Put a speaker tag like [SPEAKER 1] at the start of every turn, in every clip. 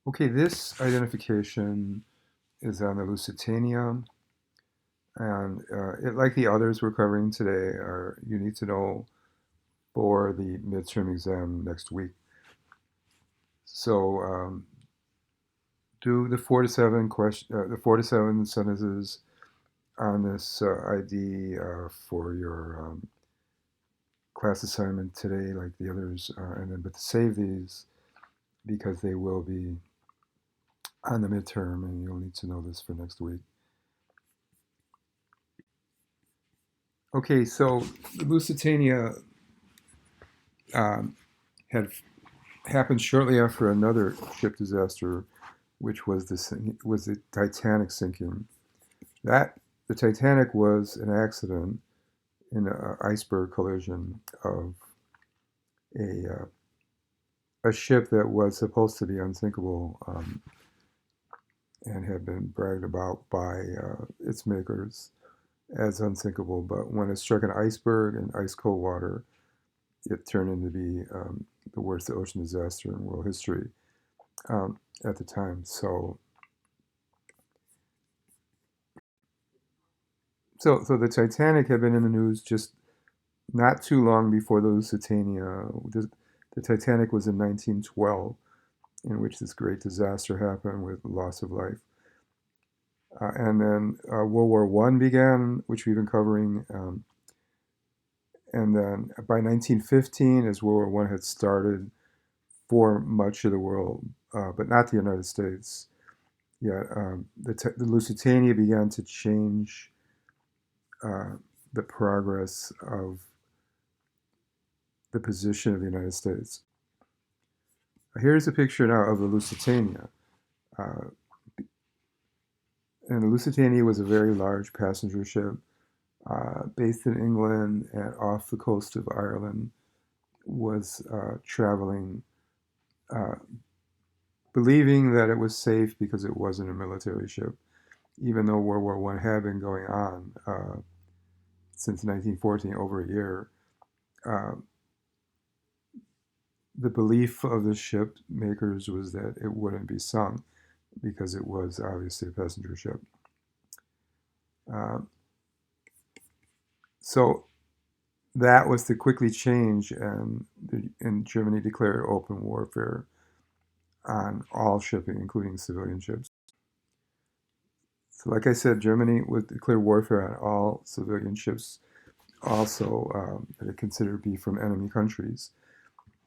[SPEAKER 1] Okay, this identification is on the Lusitania, and like the others we're covering today, are you need to know for the midterm exam next week. So do the 4 to 7 sentences on this ID for your class assignment today, like the others, and then but save these because they will be on the midterm, and you'll need to know this for next week. Okay, so the Lusitania um, had happened shortly after another ship disaster, which was the Titanic sinking. That the Titanic was an accident in an iceberg collision of a a ship that was supposed to be unsinkable and had been bragged about by its makers as unsinkable. But when it struck an iceberg in ice cold water, it turned into be the worst ocean disaster in world history at the time. So the Titanic had been in the news just not too long before the Lusitania. The Titanic was in 1912, in which this great disaster happened with loss of life. And then World War One began, which we've been covering. And then by 1915, as World War One had started for much of the world, but not the United States yet, the Lusitania began to change uh, the progress of the position of the United States. Here's a picture now of the Lusitania. Uh, and the Lusitania was a very large passenger ship based in England and off the coast of Ireland, was traveling, uh, believing that it was safe because it wasn't a military ship, even though World War One had been going on since 1914, over a year. Uh, the belief of the ship makers was that it wouldn't be sunk because it was obviously a passenger ship. Uh, so that was to quickly change, and Germany declared open warfare on all shipping, including civilian ships. So, like I said, Germany would declare warfare on all civilian ships, also that it considered to be from enemy countries,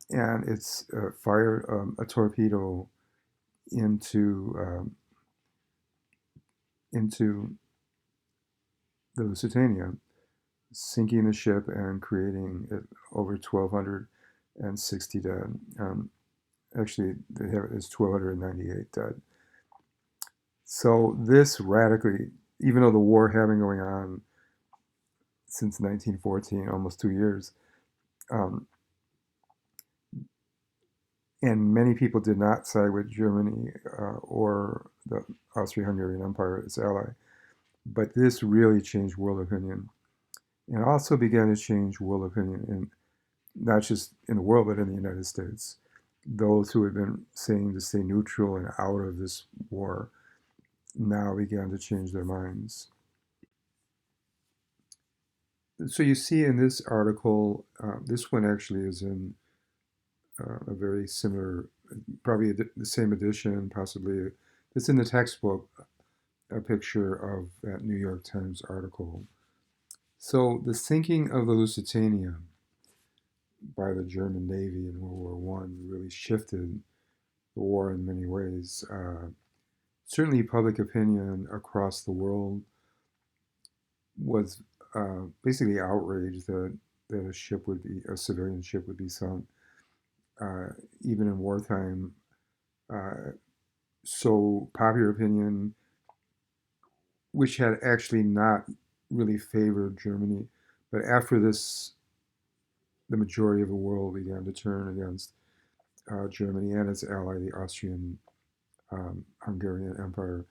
[SPEAKER 1] and it's fired a torpedo into into the Lusitania, sinking the ship and creating over 1,260 dead. Actually, it's 1,298 dead. So this radically, even though the war had been going on since 1914, almost 2 years, um, and many people did not side with Germany or the Austro-Hungarian Empire, its ally, but this really changed world opinion, and also began to change world opinion in not just in the world, but in the United States. Those who had been saying to stay neutral and out of this war now began to change their minds. So you see in this article, this one actually is in a very similar, probably the same edition, possibly. It's in the textbook, a picture of that New York Times article. So the sinking of the Lusitania by the German Navy in World War One really shifted the war in many ways. Certainly, public opinion across the world was basically outraged that a civilian ship would be sunk, uh, even in wartime. Uh, so popular opinion, which had actually not really favored Germany, but after this, the majority of the world began to turn against Germany and its ally, the Austrian Hungarian Empire,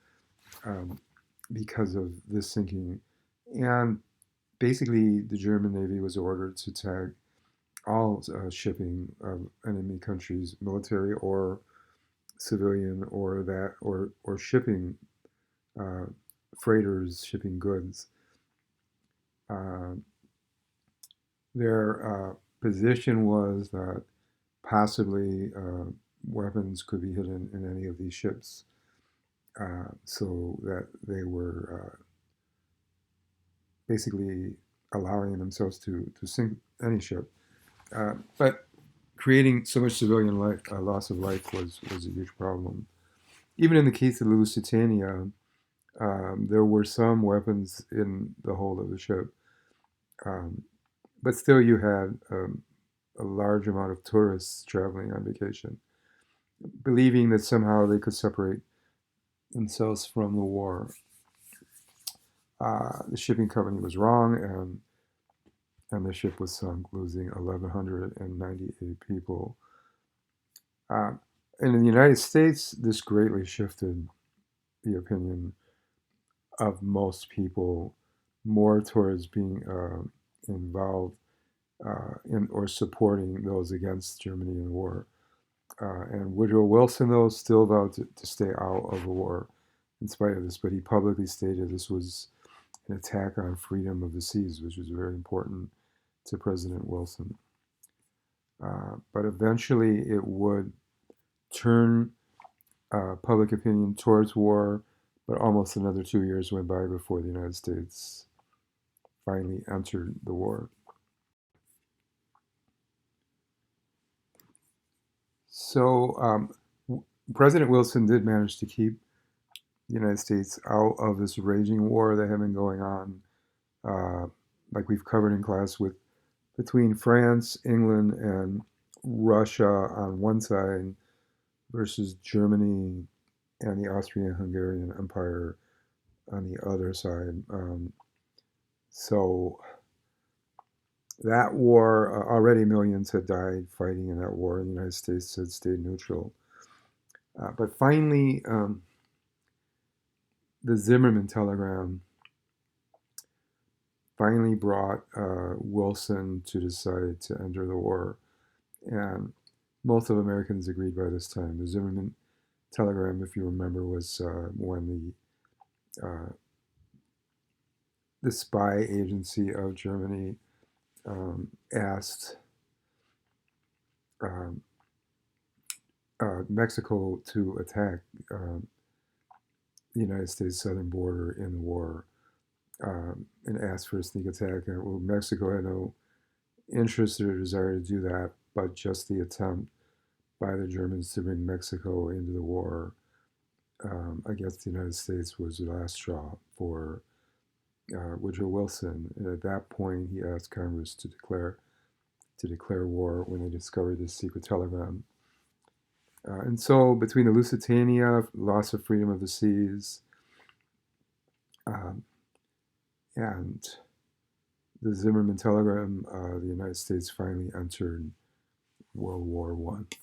[SPEAKER 1] um, because of this sinking. And basically, the German Navy was ordered to tag all shipping of enemy countries, military or civilian or shipping uh, freighters shipping goods. Uh, their position was that possibly weapons could be hidden in any of these ships, so that they were basically allowing themselves to sink any ship. But creating so much civilian loss of life was a huge problem. Even in the case of the Lusitania, there were some weapons in the hold of the ship, um, but still you had a large amount of tourists traveling on vacation, believing that somehow they could separate themselves from the war. The shipping company was wrong, and the ship was sunk, losing 1,198 people. Uh, and in the United States, this greatly shifted the opinion of most people more towards being involved in or supporting those against Germany in the war. And Woodrow Wilson, though, still vowed to stay out of the war in spite of this, but he publicly stated this was an attack on freedom of the seas, which was very important to President Wilson. But eventually it would turn public opinion towards war, but almost another 2 years went by before the United States finally entered the war. So President Wilson did manage to keep the United States out of this raging war that had been going on, uh, like we've covered in class, with between France, England, and Russia on one side versus Germany and the Austrian-Hungarian Empire on the other side. So that war, already millions had died fighting in that war, and the United States had stayed neutral. But finally, the Zimmerman telegram finally brought Wilson to decide to enter the war. And most of Americans agreed by this time. The Zimmerman telegram, if you remember, was when the spy agency of Germany asked um, Mexico to attack the United States southern border in the war, and asked for a sneak attack. And well, Mexico had no interest or desire to do that, but just the attempt by the Germans to bring Mexico into the war against the United States was the last straw for Woodrow Wilson. And at that point, he asked Congress to declare war when they discovered this secret telegram. And so, between the Lusitania, loss of freedom of the seas, um, and the Zimmerman telegram, the United States finally entered World War I.